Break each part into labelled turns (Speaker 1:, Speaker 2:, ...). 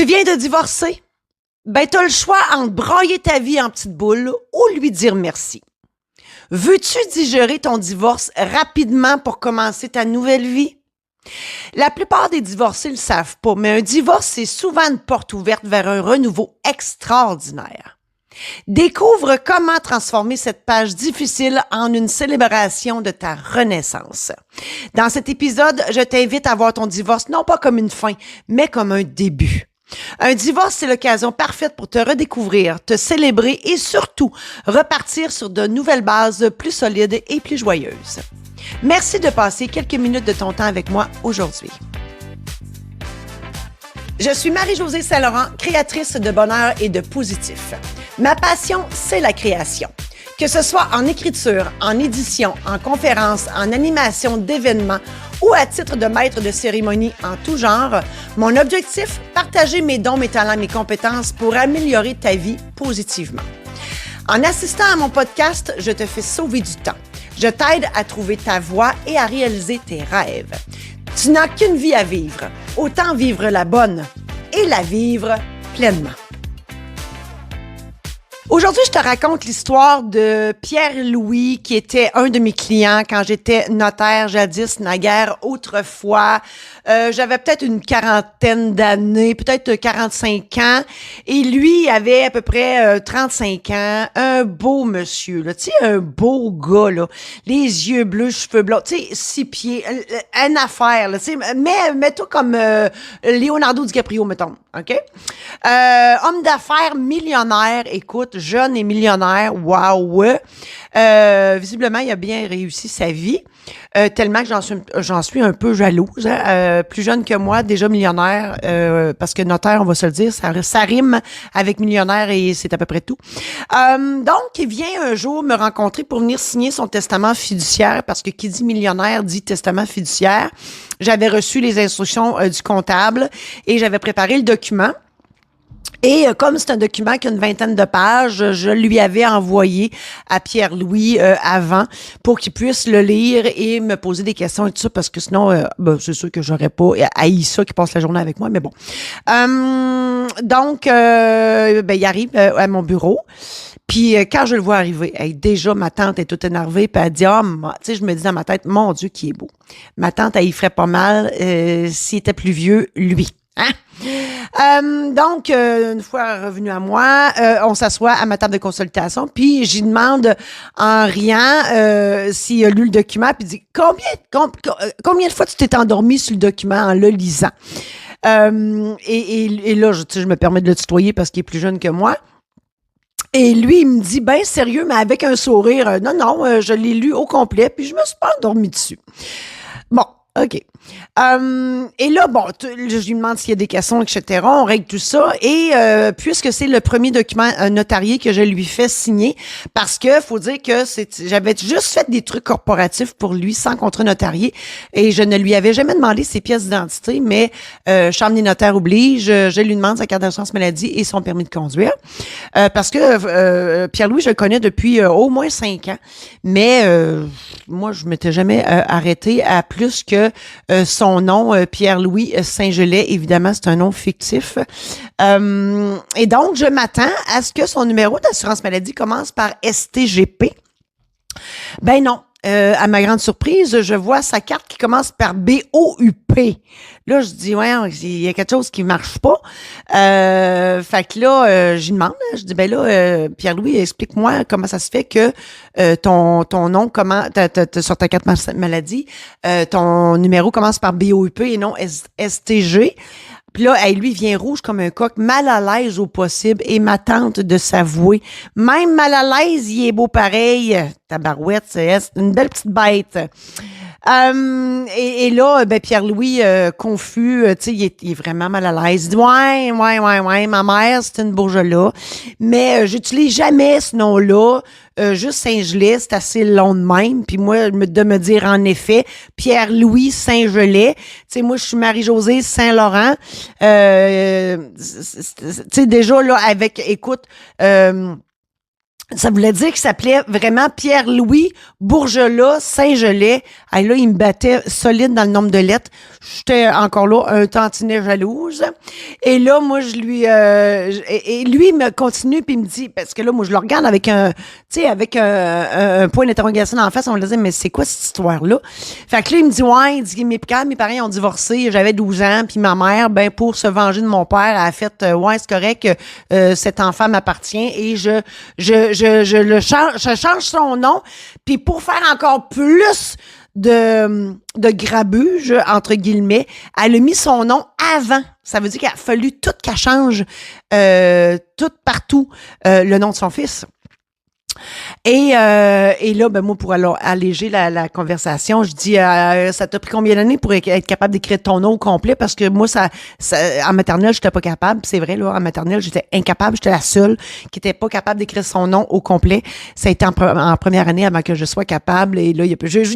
Speaker 1: Tu viens de divorcer? Ben, t'as le choix entre broyer ta vie en petite boule ou lui dire merci. Veux-tu digérer ton divorce rapidement pour commencer ta nouvelle vie? La plupart des divorcés ne le savent pas, mais un divorce, c'est souvent une porte ouverte vers un renouveau extraordinaire. Découvre comment transformer cette page difficile en une célébration de ta renaissance. Dans cet épisode, je t'invite à voir ton divorce non pas comme une fin, mais comme un début. Un divorce, c'est l'occasion parfaite pour te redécouvrir, te célébrer et surtout repartir sur de nouvelles bases plus solides et plus joyeuses. Merci de passer quelques minutes de ton temps avec moi aujourd'hui. Je suis Marie-Josée Saint-Laurent, créatrice de bonheur et de positif. Ma passion, c'est la création. Que ce soit en écriture, en édition, en conférence, en animation d'événements ou à titre de maître de cérémonie en tout genre, mon objectif, partager mes dons, mes talents, mes compétences pour améliorer ta vie positivement. En assistant à mon podcast, je te fais sauver du temps. Je t'aide à trouver ta voie et à réaliser tes rêves. Tu n'as qu'une vie à vivre. Autant vivre la bonne et la vivre pleinement. Aujourd'hui, je te raconte l'histoire de Pierre-Louis, qui était un de mes clients quand j'étais notaire jadis, naguère, autrefois. J'avais peut-être une quarantaine d'années, peut-être 45 ans. Et lui, il avait à peu près 35 ans. Un beau monsieur, là, tu sais, un beau gars, là. Les yeux bleus, cheveux blancs, tu sais, 6 pieds. Une affaire, là, tu sais. Mets-toi comme Leonardo DiCaprio, mettons, OK? Homme d'affaires, millionnaire, écoute, jeune et millionnaire, wow! Visiblement, il a bien réussi sa vie, tellement que j'en suis un peu jalouse. Plus jeune que moi, déjà millionnaire, parce que notaire, on va se le dire, ça rime avec millionnaire et c'est à peu près tout. Donc, il vient un jour me rencontrer pour venir signer son testament fiduciaire, parce que qui dit millionnaire dit testament fiduciaire. J'avais reçu les instructions du comptable et j'avais préparé le document. Et comme c'est un document qui a une vingtaine de pages, je lui avais envoyé à Pierre-Louis avant pour qu'il puisse le lire et me poser des questions et tout ça, parce que sinon, c'est sûr que j'aurais pas haï ça qui passe la journée avec moi, mais bon. Donc, il arrive à mon bureau. Puis quand je le vois arriver, déjà ma tante est toute énervée, puis elle dit, tu sais, je me dis dans ma tête, mon Dieu, qui est beau. Ma tante, elle y ferait pas mal s'il était plus vieux, lui. Hein? Donc, une fois revenu à moi, on s'assoit à ma table de consultation, puis j'y demande en riant s'il a lu le document, puis il dit combien de fois tu t'es endormi sur le document en le lisant? Et là, je me permets de le tutoyer parce qu'il est plus jeune que moi. Et lui, il me dit, ben sérieux, mais avec un sourire, non, je l'ai lu au complet, puis je me suis pas endormi dessus. Bon, OK. Et là, je lui demande s'il y a des questions, etc. On règle tout ça. Et puisque c'est le premier document notarié que je lui fais signer, parce que faut dire que j'avais juste fait des trucs corporatifs pour lui sans contrat notarié et je ne lui avais jamais demandé ses pièces d'identité, mais Chambre des notaires oblige, je lui demande sa carte d'assurance maladie et son permis de conduire. Parce que Pierre-Louis, je le connais depuis au moins 5 ans, mais moi, je m'étais jamais arrêtée à plus que son nom, Pierre-Louis Saint-Gelais. Évidemment, c'est un nom fictif. Et donc, je m'attends à ce que son numéro d'assurance maladie commence par STGP. Ben non. À ma grande surprise, je vois sa carte qui commence par BOUP. Là, je dis, ouais, il y a quelque chose qui marche pas. Fait que là, j'y demande. Je dis, ben là, Pierre-Louis, explique-moi comment ça se fait que ton nom, sur ta carte maladie, ton numéro commence par BOUP et non STG. Puis là, lui, il vient rouge comme un coq, mal à l'aise au possible, et ma tante de s'avouer. Même mal à l'aise, il est beau pareil. Tabarouette, c'est une belle petite bête. Et là, Pierre-Louis, confus, tu sais, il est vraiment mal à l'aise. Il dit, ouais, ma mère, c'est une bourgeoise, mais j'utilise jamais ce nom-là. Juste Saint-Gelais, c'est assez long de même. Puis moi, de me dire en effet, Pierre-Louis Saint-Gelais. Tu sais, moi, je suis Marie-Josée Saint-Laurent. Tu sais, déjà, là, écoute, Ça voulait dire qu'il s'appelait vraiment Pierre-Louis Bourgelat Saint-Gelais. Ah, là, il me battait solide dans le nombre de lettres. J'étais encore là, un tantinet jalouse. Et là, moi, et lui, il me continue, puis il me dit, parce que là, moi, je le regarde avec avec un point d'interrogation en face. On me disait, mais c'est quoi cette histoire-là? Fait que là, il me dit, ouais, il dit, mes parents ont divorcé, j'avais 12 ans, puis ma mère, ben, pour se venger de mon père, a fait, ouais, c'est correct, cet enfant m'appartient, et je change son nom, puis pour faire encore plus de grabuge, entre guillemets, elle a mis son nom avant. Ça veut dire qu'il a fallu tout qu'elle change, tout partout, le nom de son fils. Et là, ben moi, pour alléger la conversation, je dis, ça t'a pris combien d'années pour être capable d'écrire ton nom au complet? Parce que moi, en maternelle, j'étais pas capable. C'est vrai, là, en maternelle, j'étais incapable. J'étais la seule qui était pas capable d'écrire son nom au complet. Ça a été en première année avant que je sois capable. Et là, il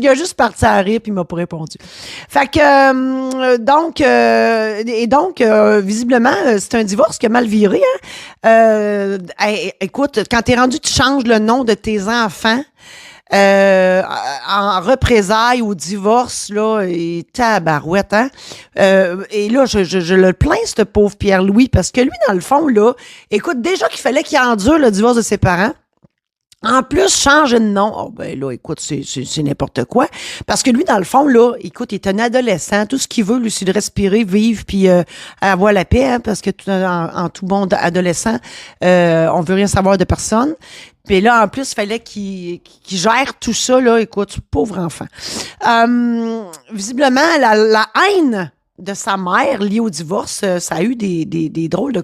Speaker 1: a juste parti à rire puis il m'a pas répondu. Fait que, visiblement, c'est un divorce qui a mal viré, hein? Écoute, quand t'es rendu, tu changes le nom de tes enfants en représailles au divorce, là, et tabarouette, hein? Et là, je le plains, ce pauvre Pierre-Louis, parce que lui, dans le fond, là, écoute, déjà qu'il fallait qu'il endure le divorce de ses parents, en plus, changer de nom. Oh, ben là, écoute, c'est n'importe quoi. Parce que lui, dans le fond, là, écoute, il est un adolescent. Tout ce qu'il veut, lui, c'est de respirer, vivre, puis avoir la paix, hein, parce que en tout bon adolescent, on veut rien savoir de personne. Puis là, en plus, il fallait qu'il gère tout ça, là. Écoute, pauvre enfant. Visiblement, la haine de sa mère liée au divorce, ça a eu des drôles,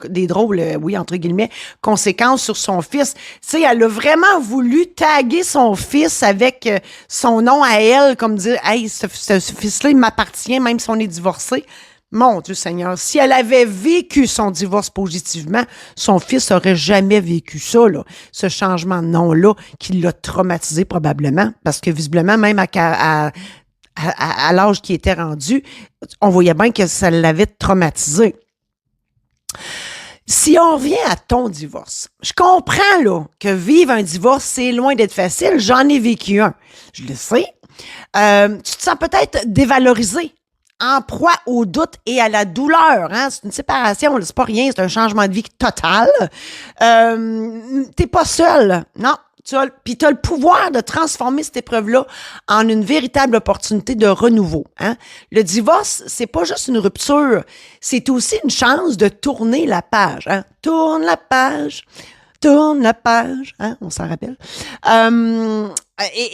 Speaker 1: oui, entre guillemets, conséquences sur son fils. Tu sais, elle a vraiment voulu taguer son fils avec son nom à elle, comme dire, hey, ce fils-là, il m'appartient, même si on est divorcé. Mon Dieu Seigneur, si elle avait vécu son divorce positivement, son fils aurait jamais vécu ça, là, ce changement de nom-là, qui l'a traumatisé probablement, parce que visiblement, même à l'âge qui était rendu, on voyait bien que ça l'avait traumatisé. Si on revient à ton divorce, je comprends là que vivre un divorce, c'est loin d'être facile. J'en ai vécu un. Je le sais. Tu te sens peut-être dévalorisé, en proie au doute et à la douleur. Hein? C'est une séparation, c'est pas rien, c'est un changement de vie total. T'es pas seul, non. Puis tu as le pouvoir de transformer cette épreuve-là en une véritable opportunité de renouveau. Hein? Le divorce, c'est pas juste une rupture, c'est aussi une chance de tourner la page. Hein? Tourne la page, hein? On s'en rappelle.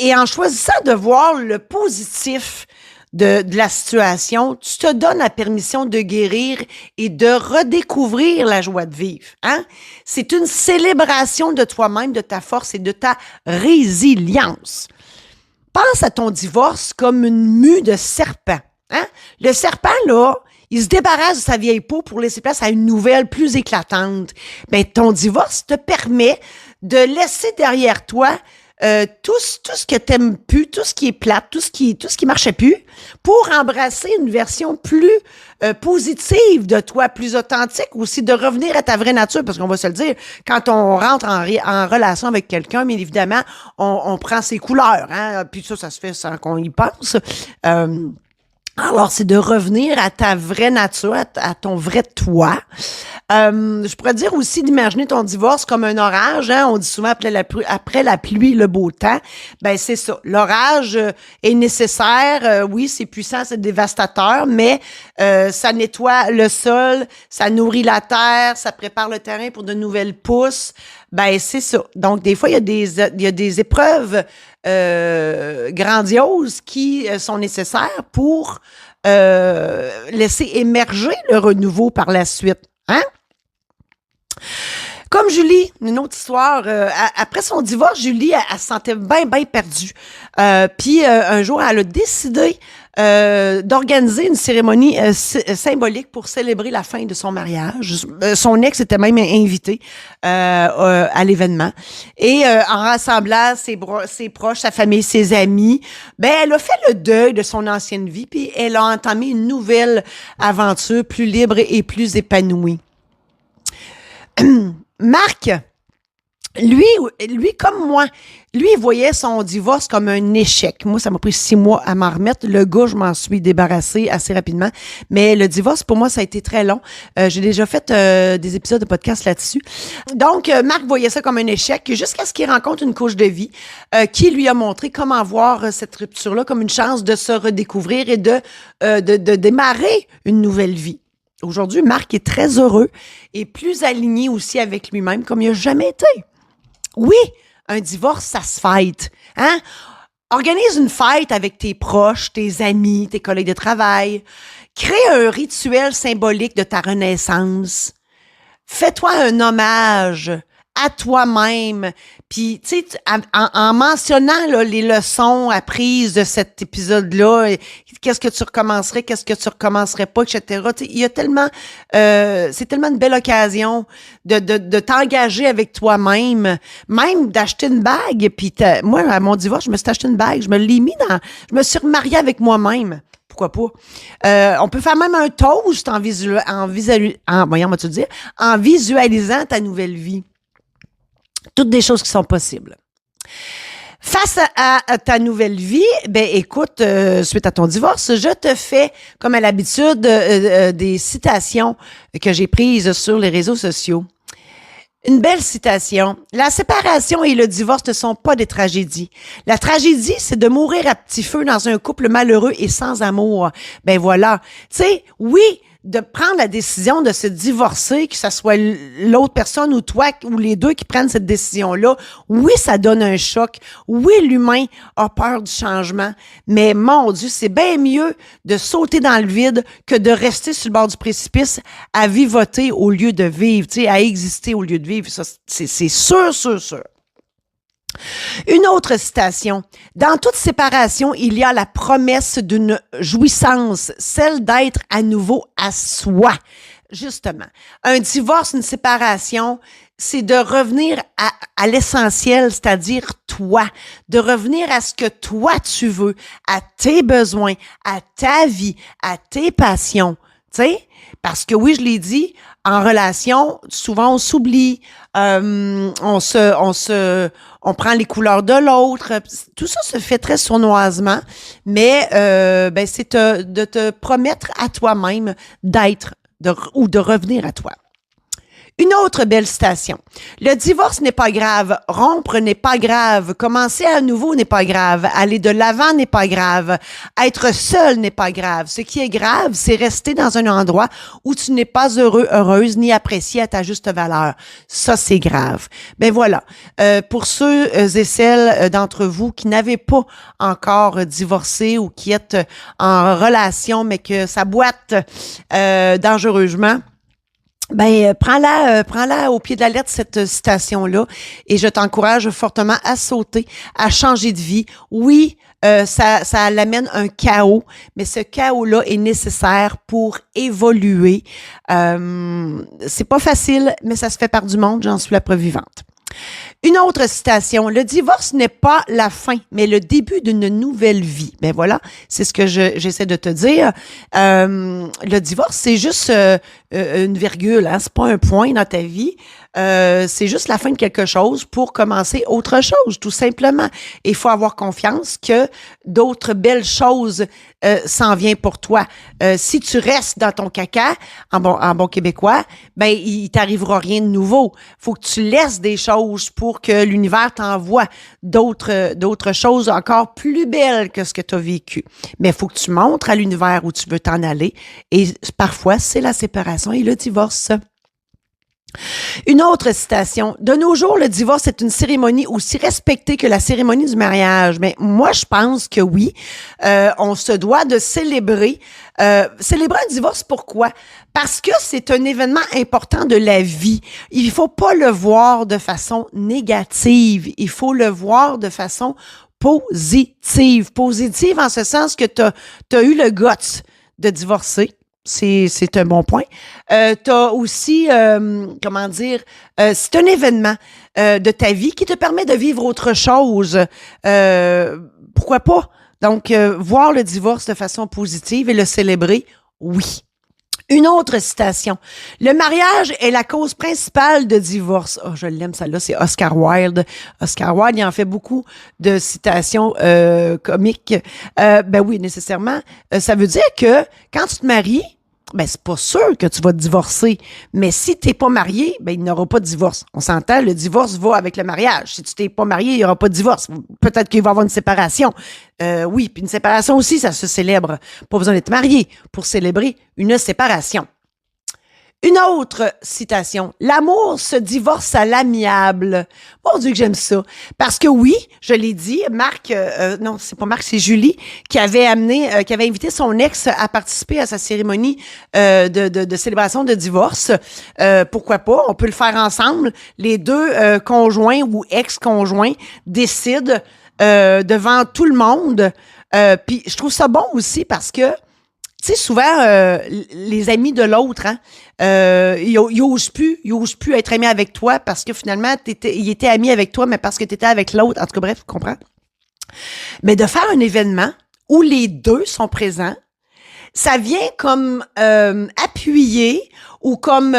Speaker 1: Et en choisissant de voir le positif de la situation, tu te donnes la permission de guérir et de redécouvrir la joie de vivre. Hein? C'est une célébration de toi-même, de ta force et de ta résilience. Pense à ton divorce comme une mue de serpent. Hein? Le serpent, là, il se débarrasse de sa vieille peau pour laisser place à une nouvelle plus éclatante. Ben, ton divorce te permet de laisser derrière toi tout ce que t'aimes plus, tout ce qui est plate, tout ce qui marchait plus, pour embrasser une version plus positive de toi, plus authentique, aussi de revenir à ta vraie nature, parce qu'on va se le dire, quand on rentre en relation avec quelqu'un, bien évidemment, on prend ses couleurs, hein, puis ça se fait sans qu'on y pense. Alors, c'est de revenir à ta vraie nature, à ton vrai toi. Je pourrais dire aussi d'imaginer ton divorce comme un orage. Hein? On dit souvent après la pluie, le beau temps. Ben c'est ça. L'orage est nécessaire. Oui, c'est puissant, c'est dévastateur, mais ça nettoie le sol, ça nourrit la terre, ça prépare le terrain pour de nouvelles pousses. Ben c'est ça. Donc des fois, il y a des épreuves grandioses qui sont nécessaires pour laisser émerger le renouveau par la suite. Hein? Comme Julie, une autre histoire, après son divorce, Julie, elle se sentait bien perdue. Puis un jour, elle a décidé d'organiser une cérémonie symbolique pour célébrer la fin de son mariage. Son ex était même invité à l'événement. Et en rassemblant ses proches, sa famille, ses amis, ben elle a fait le deuil de son ancienne vie, puis elle a entamé une nouvelle aventure plus libre et plus épanouie. Marc, lui, comme moi, lui, il voyait son divorce comme un échec. Moi, ça m'a pris 6 mois à m'en remettre. Le gars, je m'en suis débarrassée assez rapidement. Mais le divorce, pour moi, ça a été très long. J'ai déjà fait des épisodes de podcast là-dessus. Donc, Marc voyait ça comme un échec jusqu'à ce qu'il rencontre une coach de vie qui lui a montré comment voir cette rupture-là comme une chance de se redécouvrir et de démarrer une nouvelle vie. Aujourd'hui, Marc est très heureux et plus aligné aussi avec lui-même comme il n'a jamais été. Oui, un divorce, ça se fête. Hein? Organise une fête avec tes proches, tes amis, tes collègues de travail. Crée un rituel symbolique de ta renaissance. Fais-toi un hommage à toi-même. Puis, tu sais, en mentionnant là, les leçons apprises de cet épisode-là, qu'est-ce que tu recommencerais, qu'est-ce que tu recommencerais pas, etc. Tu sais, il y a tellement, c'est tellement une belle occasion de t'engager avec toi-même, même d'acheter une bague. Puis, moi, à mon divorce, je me suis acheté une bague, je me suis remariée avec moi-même. Pourquoi pas? On peut faire même un toast en visualisant ta nouvelle vie. Toutes des choses qui sont possibles. Face à ta nouvelle vie, ben écoute, suite à ton divorce, je te fais, comme à l'habitude, des citations que j'ai prises sur les réseaux sociaux. Une belle citation. La séparation et le divorce ne sont pas des tragédies. La tragédie, c'est de mourir à petit feu dans un couple malheureux et sans amour. Ben voilà. Tu sais, oui, de prendre la décision de se divorcer, que ce soit l'autre personne ou toi ou les deux qui prennent cette décision-là, oui, ça donne un choc. Oui, l'humain a peur du changement, mais mon Dieu, c'est bien mieux de sauter dans le vide que de rester sur le bord du précipice à vivoter au lieu de vivre, tu sais, à exister au lieu de vivre. Ça, c'est sûr, sûr, sûr. Une autre citation. Dans toute séparation, il y a la promesse d'une jouissance, celle d'être à nouveau à soi. Justement, un divorce, une séparation, c'est de revenir à l'essentiel, c'est-à-dire toi, de revenir à ce que toi tu veux, à tes besoins, à ta vie, à tes passions. Tu sais, parce que oui, je l'ai dit, en relation, souvent on s'oublie, on prend les couleurs de l'autre. Tout ça se fait très sournoisement, mais ben c'est de te promettre à toi-même d'être ou de revenir à toi. Une autre belle citation. Le divorce n'est pas grave. Rompre n'est pas grave. Commencer à nouveau n'est pas grave. Aller de l'avant n'est pas grave. Être seul n'est pas grave. Ce qui est grave, c'est rester dans un endroit où tu n'es pas heureux, heureuse, ni apprécié à ta juste valeur. Ça, c'est grave. Ben voilà. Pour ceux et celles d'entre vous qui n'avaient pas encore divorcé ou qui êtes en relation, mais que ça boite dangereusement, ben prends-la au pied de la lettre, cette citation-là, et je t'encourage fortement à sauter, à changer de vie. Oui, ça l'amène un chaos, mais ce chaos-là est nécessaire pour évoluer. C'est pas facile, mais ça se fait par du monde, j'en suis la preuve vivante. Une autre citation, le divorce n'est pas la fin, mais le début d'une nouvelle vie. Ben voilà, c'est ce que j'essaie de te dire. Le divorce, c'est juste une virgule, hein? C'est pas un point dans ta vie. C'est juste la fin de quelque chose pour commencer autre chose, tout simplement. Et il faut avoir confiance que d'autres belles choses s'en viennent pour toi. Si tu restes dans ton caca, en bon québécois, ben il t'arrivera rien de nouveau. Faut que tu laisses des choses pour que l'univers t'envoie d'autres choses encore plus belles que ce que tu as vécu. Mais il faut que tu montres à l'univers où tu veux t'en aller. Et parfois, c'est la séparation et le divorce. Une autre citation. De nos jours, le divorce est une cérémonie aussi respectée que la cérémonie du mariage. Mais moi, je pense que oui. On se doit de célébrer. Célébrer un divorce, pourquoi? Parce que c'est un événement important de la vie. Il faut pas le voir de façon négative. Il faut le voir de façon positive. Positive en ce sens que t'as eu le guts de divorcer. C'est un bon point. T'as aussi, comment dire, c'est un événement de ta vie qui te permet de vivre autre chose. Pourquoi pas? Donc, voir le divorce de façon positive et le célébrer, oui. Une autre citation. Le mariage est la cause principale de divorce. Oh, je l'aime, celle-là, c'est Oscar Wilde. Oscar Wilde, il en fait beaucoup de citations comiques. Ben oui, nécessairement. Ça veut dire que quand tu te maries, ben c'est pas sûr que tu vas te divorcer. Mais si t'es pas marié, ben il n'y aura pas de divorce. On s'entend, le divorce va avec le mariage. Si tu t'es pas marié, il y aura pas de divorce. Peut-être qu'il va y avoir une séparation. Oui, puis une séparation aussi, ça se célèbre. Pas besoin d'être marié pour célébrer une séparation. Une autre citation. L'amour se divorce à l'amiable. Mon Dieu que j'aime ça. Parce que oui, je l'ai dit, Marc, non, c'est pas Marc, c'est Julie, qui avait qui avait invité son ex à participer à sa cérémonie de célébration de divorce. Pourquoi pas? On peut le faire ensemble. Les deux conjoints ou ex-conjoints décident devant tout le monde. Puis je trouve ça bon aussi parce que tu sais, souvent, les amis de l'autre, hein, ils osent plus être amis avec toi parce que finalement, il était ami avec toi, mais parce que tu étais avec l'autre. En tout cas, bref, tu comprends? Mais de faire un événement où les deux sont présents, ça vient comme appuyer ou comme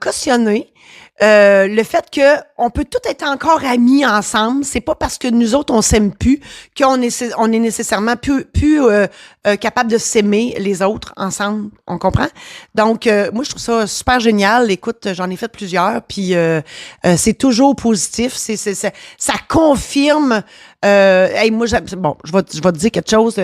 Speaker 1: cautionner le fait que on peut tout être encore amis ensemble. C'est pas parce que nous autres on s'aime plus qu'on est nécessairement plus capable de s'aimer les autres ensemble. On comprend? Donc moi je trouve ça super génial. Écoute, j'en ai fait plusieurs, puis c'est toujours positif. Ça confirme. Hey, moi, bon, je vais te dire quelque chose.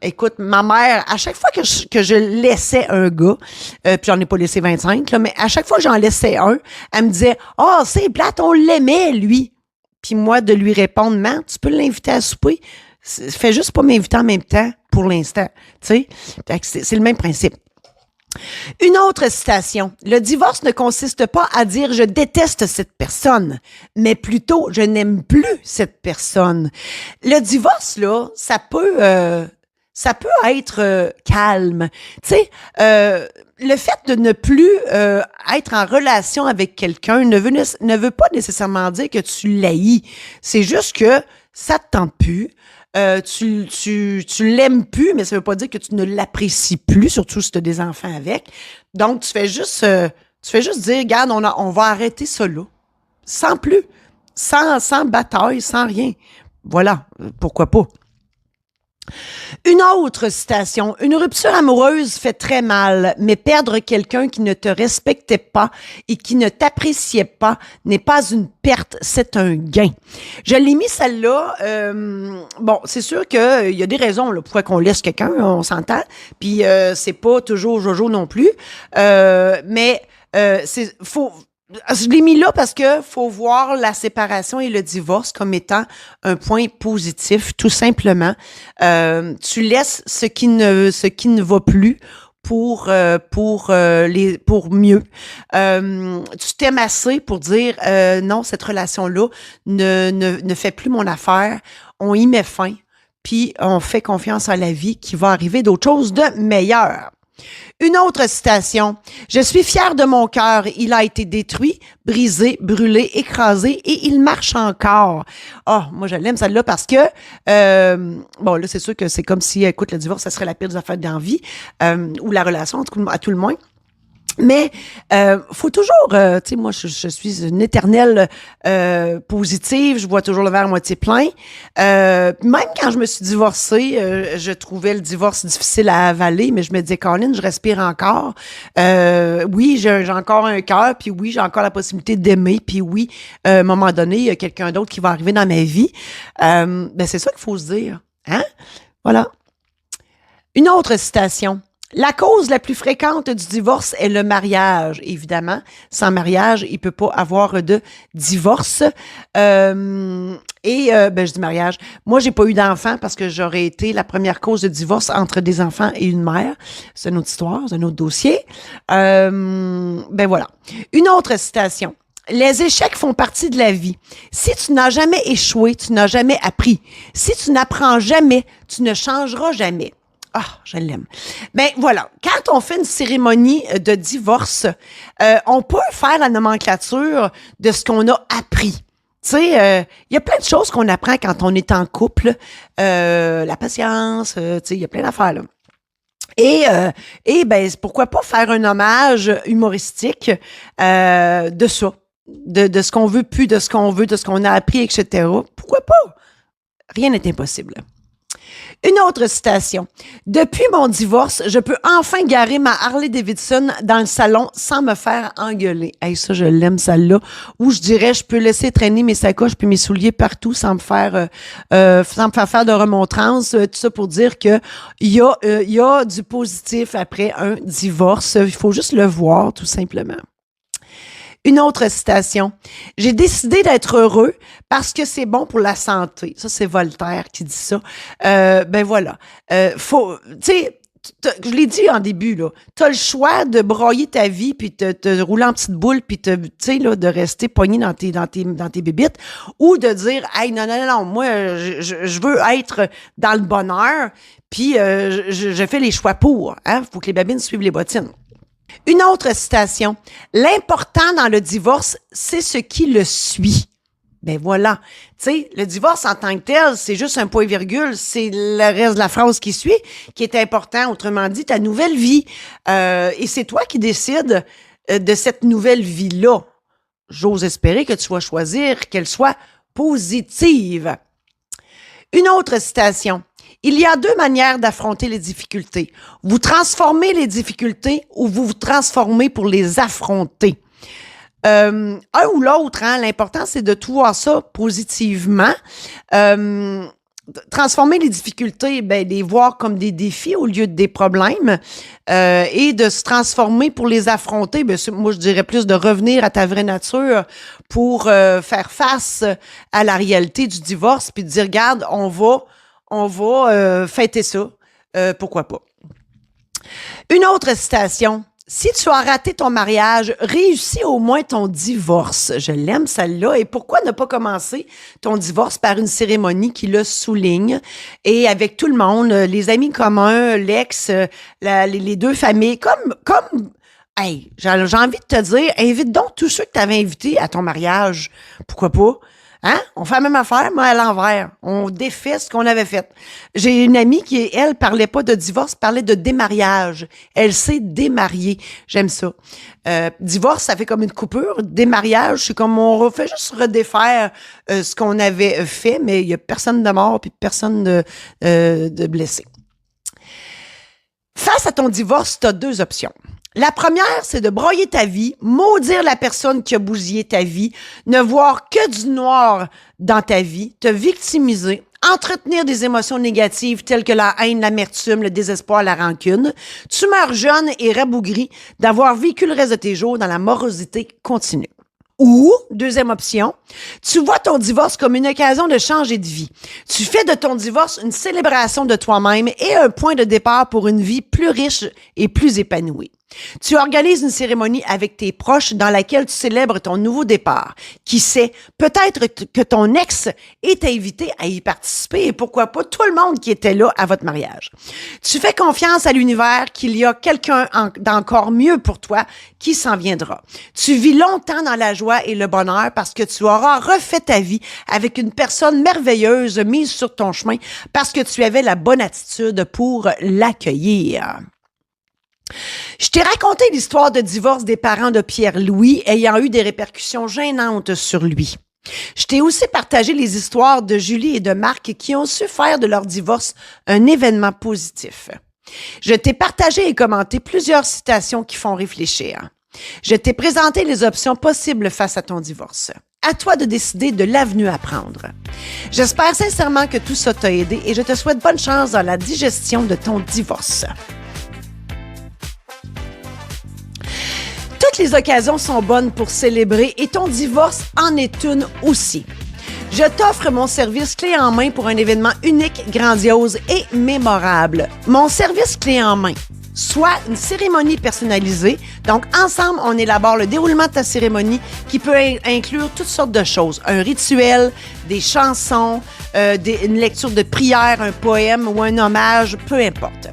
Speaker 1: Écoute, ma mère, à chaque fois que je laissais un gars, puis j'en ai pas laissé 25, là, mais à chaque fois que j'en laissais un, elle me disait « Ah, oh, c'est plate, on l'aimait, lui. » Puis moi, de lui répondre « Man, tu peux l'inviter à souper. Fais juste pas m'inviter en même temps, pour l'instant. » Tu sais, c'est le même principe. Une autre citation. Le divorce ne consiste pas à dire je déteste cette personne, mais plutôt je n'aime plus cette personne. Le divorce, là, ça peut être calme. Tu sais, le fait de ne plus être en relation avec quelqu'un ne veut pas nécessairement dire que tu l'haïs. C'est juste que ça te tente plus. Tu l'aimes plus, mais ça veut pas dire que tu ne l'apprécies plus, surtout si tu as des enfants avec. Donc, tu fais juste dire, regarde, on va arrêter ça là. Sans plus. Sans bataille, sans rien. Voilà. Pourquoi pas? Une autre citation. Une rupture amoureuse fait très mal, mais perdre quelqu'un qui ne te respectait pas et qui ne t'appréciait pas n'est pas une perte, c'est un gain. Je l'ai mis celle-là. Bon, c'est sûr qu'il y a des raisons là, pourquoi qu'on laisse quelqu'un, on s'entend. Puis c'est pas toujours Jojo non plus. Mais je l'ai mis là parce que faut voir la séparation et le divorce comme étant un point positif, tout simplement. Tu laisses ce qui ne va plus pour mieux. Tu t'aimes assez pour dire non, cette relation-là ne fait plus mon affaire. On y met fin, puis on fait confiance à la vie qui va arriver d'autres choses de meilleures. Une autre citation. Je suis fière de mon cœur. Il a été détruit, brisé, brûlé, écrasé et il marche encore. Oh, moi, je l'aime celle-là parce que, bon, là, c'est sûr que c'est comme si, écoute, le divorce, ça serait la pire des affaires dans la vie, ou la relation, à tout le moins. Mais faut toujours, tu sais, moi je suis une éternelle positive, je vois toujours le verre à moitié plein. Même quand je me suis divorcée, je trouvais le divorce difficile à avaler, mais je me disais, Colin, je respire encore. Oui, j'ai encore un cœur, puis oui, j'ai encore la possibilité d'aimer, puis oui, à un moment donné, il y a quelqu'un d'autre qui va arriver dans ma vie. Ben c'est ça qu'il faut se dire, hein? Voilà. Une autre citation. La cause la plus fréquente du divorce est le mariage, évidemment. Sans mariage, il peut pas avoir de divorce. Ben, je dis mariage. Moi, j'ai pas eu d'enfant parce que j'aurais été la première cause de divorce entre des enfants et une mère. C'est une autre histoire, c'est un autre dossier. Ben voilà. Une autre citation. Les échecs font partie de la vie. Si tu n'as jamais échoué, tu n'as jamais appris. Si tu n'apprends jamais, tu ne changeras jamais. Ah, je l'aime. Ben voilà, quand on fait une cérémonie de divorce, on peut faire la nomenclature de ce qu'on a appris. Tu sais, il y a plein de choses qu'on apprend quand on est en couple. La patience, tu sais, il y a plein d'affaires là. Et ben, pourquoi pas faire un hommage humoristique de ça, de ce qu'on veut plus, de ce qu'on veut, de ce qu'on a appris, etc. Pourquoi pas? Rien n'est impossible. Une autre citation. Depuis mon divorce, je peux enfin garer ma Harley-Davidson dans le salon sans me faire engueuler. Hey, ça, je l'aime, celle-là. Ou je dirais, je peux laisser traîner mes sacoches puis mes souliers partout sans me faire faire de remontrances. Tout ça pour dire que il y a du positif après un divorce. Il faut juste le voir, tout simplement. Une autre citation. J'ai décidé d'être heureux parce que c'est bon pour la santé. Ça, c'est Voltaire qui dit ça. Ben voilà. Tu sais, je l'ai dit en début, là. T'as le choix de broyer ta vie puis te rouler en petite boule puis tu sais, là, de rester pogné dans tes bébites ou de dire, hey, non, moi, je veux être dans le bonheur puis je fais les choix pour. Hein? Faut que les babines suivent les bottines. Une autre citation. L'important dans le divorce, c'est ce qui le suit. Ben voilà. Tu sais, le divorce en tant que tel, c'est juste un point-virgule. C'est le reste de la phrase qui suit qui est important. Autrement dit, ta nouvelle vie. Et c'est toi qui décides de cette nouvelle vie-là. J'ose espérer que tu vas choisir qu'elle soit positive. Une autre citation. Il y a deux manières d'affronter les difficultés. Vous transformez les difficultés ou vous vous transformez pour les affronter. Un ou l'autre, hein, l'important, c'est de tout voir ça positivement. Transformer les difficultés, ben, les voir comme des défis au lieu de des problèmes et de se transformer pour les affronter. Ben, moi, je dirais plus de revenir à ta vraie nature pour faire face à la réalité du divorce puis de dire, regarde, on va fêter ça. Pourquoi pas? Une autre citation. Si tu as raté ton mariage, réussis au moins ton divorce. Je l'aime, celle-là. Et pourquoi ne pas commencer ton divorce par une cérémonie qui le souligne et avec tout le monde, les amis communs, l'ex, les deux familles, comme, hey, j'ai envie de te dire, invite donc tous ceux que tu avais invités à ton mariage. Pourquoi pas? Hein? On fait la même affaire, mais à l'envers. On défait ce qu'on avait fait. J'ai une amie qui, elle, parlait pas de divorce, parlait de démariage. Elle s'est démariée. J'aime ça. Divorce, ça fait comme une coupure. Démariage, c'est comme on refait juste redéfaire ce qu'on avait fait, mais il y a personne de mort puis personne de blessé. Face à ton divorce, tu as deux options. La première, c'est de broyer ta vie, maudire la personne qui a bousillé ta vie, ne voir que du noir dans ta vie, te victimiser, entretenir des émotions négatives telles que la haine, l'amertume, le désespoir, la rancune. Tu meurs jeune et rabougri d'avoir vécu le reste de tes jours dans la morosité continue. Ou, deuxième option, tu vois ton divorce comme une occasion de changer de vie. Tu fais de ton divorce une célébration de toi-même et un point de départ pour une vie plus riche et plus épanouie. Tu organises une cérémonie avec tes proches dans laquelle tu célèbres ton nouveau départ. Qui sait, peut-être que ton ex est invité à y participer et pourquoi pas tout le monde qui était là à votre mariage. Tu fais confiance à l'univers qu'il y a quelqu'un d'encore mieux pour toi qui s'en viendra. Tu vis longtemps dans la joie et le bonheur parce que tu auras refait ta vie avec une personne merveilleuse mise sur ton chemin parce que tu avais la bonne attitude pour l'accueillir. Je t'ai raconté l'histoire de divorce des parents de Pierre-Louis ayant eu des répercussions gênantes sur lui. Je t'ai aussi partagé les histoires de Julie et de Marc qui ont su faire de leur divorce un événement positif. Je t'ai partagé et commenté plusieurs citations qui font réfléchir. Je t'ai présenté les options possibles face à ton divorce. À toi de décider de l'avenue à prendre. J'espère sincèrement que tout ça t'a aidé et je te souhaite bonne chance dans la digestion de ton divorce. Toutes les occasions sont bonnes pour célébrer et ton divorce en est une aussi. Je t'offre mon service clé en main pour un événement unique, grandiose et mémorable. Mon service clé en main, soit une cérémonie personnalisée. Donc, ensemble, on élabore le déroulement de ta cérémonie qui peut inclure toutes sortes de choses. Un rituel, des chansons, une lecture de prière, un poème ou un hommage, peu importe.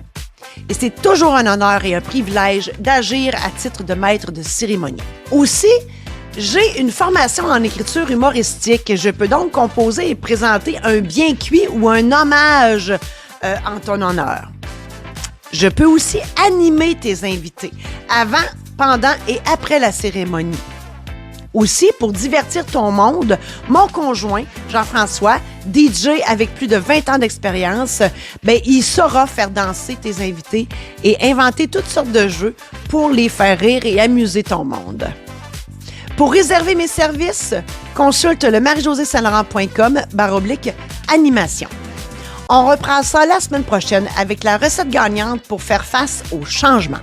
Speaker 1: Et c'est toujours un honneur et un privilège d'agir à titre de maître de cérémonie. Aussi, j'ai une formation en écriture humoristique. Je peux donc composer et présenter un bien cuit ou un hommage en ton honneur. Je peux aussi animer tes invités avant, pendant et après la cérémonie. Aussi, pour divertir ton monde, mon conjoint, Jean-François, DJ avec plus de 20 ans d'expérience, il saura faire danser tes invités et inventer toutes sortes de jeux pour les faire rire et amuser ton monde. Pour réserver mes services, consulte le marijosésaint-laurent.com/animation. On reprend ça la semaine prochaine avec la recette gagnante pour faire face au changement.